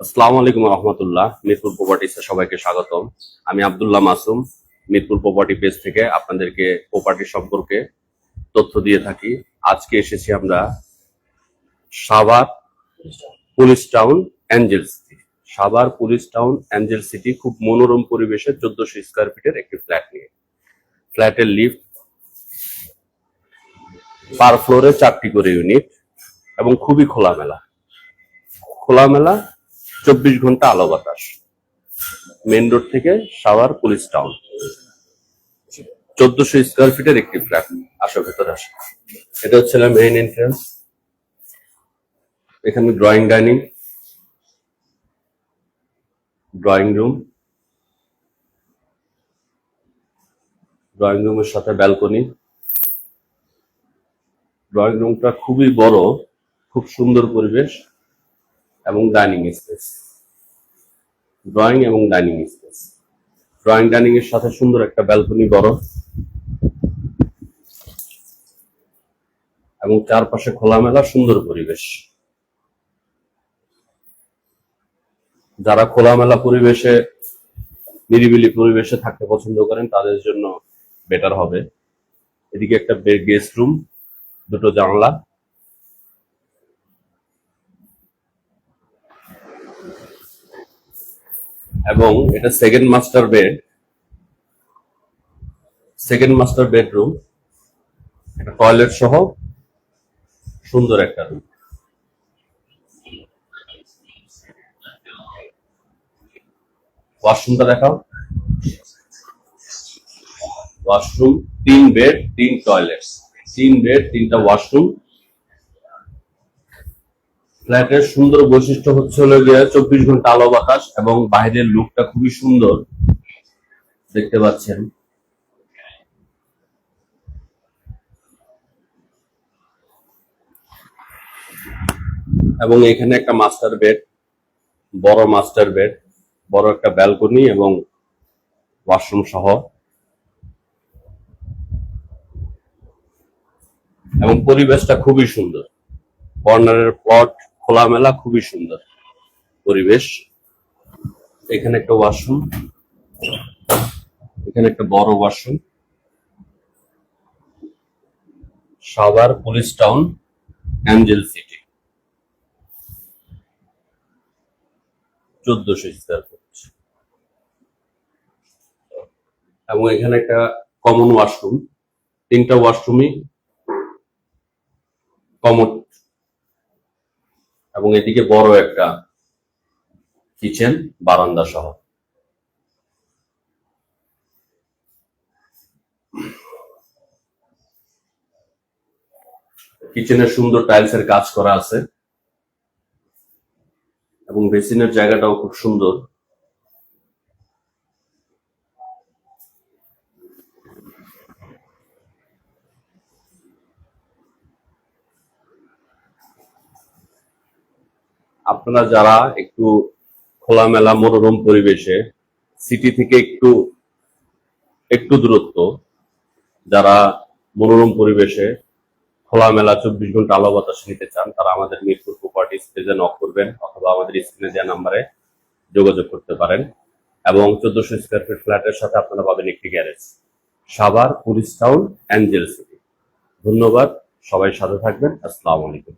আসসালামু আলাইকুম রহমতুল্লাহ। মিরপুর প্রপার্টিসে সবাইকে স্বাগতম। আমি আব্দুল্লাহ মাসুম, মিরপুর প্রপার্টি পেজ থেকে আপনাদেরকে প্রপার্টি সম্পর্কে তথ্য দিয়ে থাকি। আজকে এসেছি আমরা Savar police town Angel city. Savar police town Angel city খুব মনোরম পরিবেশে 1400 স্কোয়ার ফিটের একটি ফ্ল্যাট নিয়ে। ফ্ল্যাটের লিফট, পার ফ্লোরে 4টি করে ইউনিট এবং খুবই খোলামেলা 24 ঘন্টা আলো বাতাস। মেন রোড থেকে সাভার পুলিশ টাউন, 1400 স্কোয়ার ফিটের একটি ফ্ল্যাট। আসো ভেতরে আসো। এটা হচ্ছে মেইন এন্ট্রান্স। এখানে ড্রয়িং রুমের সাথে ব্যালকনি। ড্রয়িং রুমটা খুবই বড়, খুব সুন্দর পরিবেশ এবং ডাইনিং স্পেস। ডাইনিং এর সাথে সুন্দর একটা ব্যালকনি বড় এবং চারপাশে খোলামেলা সুন্দর পরিবেশ। যারা খোলামেলা পরিবেশে, নিরিবিলি পরিবেশে থাকতে পছন্দ করেন তাদের জন্য বেটার হবে। এদিকে একটা গেস্ট রুম, দুটো জানলা এবং এটা সেকেন্ড মাস্টার বেডরুম। একটা টয়লেট সহ সুন্দর একটা রুম। ওয়াশরুমটা দেখাও। ওয়াশরুম 3 বেড 3 টয়লেট, 3 বেড 3টা ওয়াশরুম। ফ্ল্যাটের সুন্দর বৈশিষ্ট্য হচ্ছে হলো গিয়ে 24 ঘন্টা আলো বাতাস এবং বাইরের লুকটা খুবই সুন্দর দেখতে পাচ্ছেন। এবং এখানে একটা মাস্টার বেড, বড় একটা ব্যালকনি এবং ওয়াশরুম সহ। এবং পরিবেশটা খুবই সুন্দর। কর্নারের প্লট, খোলামেলা, খুবই সুন্দর পরিবেশ। এখানে একটা ওয়াশরুম, এখানে একটা বড় washroom. Savar police town Angel city, 1400 square foot. এবং এখানে একটা কমন ওয়াশরুম, 3টা ওয়াশরুমই কমন এবং এদিকে বড় একটা কিচেন, বারান্দা সহ। কিচেনের সুন্দর টাইলসের কাজ করা আছে এবং বেসিনের জায়গাটাও খুব সুন্দর। আপনারা যারা একটু খোলামেলা মনোরম পরিবেশে, সিটি থেকে একটু দূরত্ব, যারা মনোরম পরিবেশে খোলামেলা 24 ঘন্টা আলো বাতাস নিতে চান, তারা আমাদের মিরপুর প্রপার্টিজ পেজে নক করবেন অথবা আমাদের স্ক্রিনে দেওয়া নাম্বারে যোগাযোগ করতে পারেন। এবং 1400 স্কোয়ার ফিট ফ্ল্যাটের সাথে আপনারা পাবেন একটি garage. Savar police town Angel city. ধন্যবাদ, সবাই সাথে থাকবেন। আসসালামু আলাইকুম।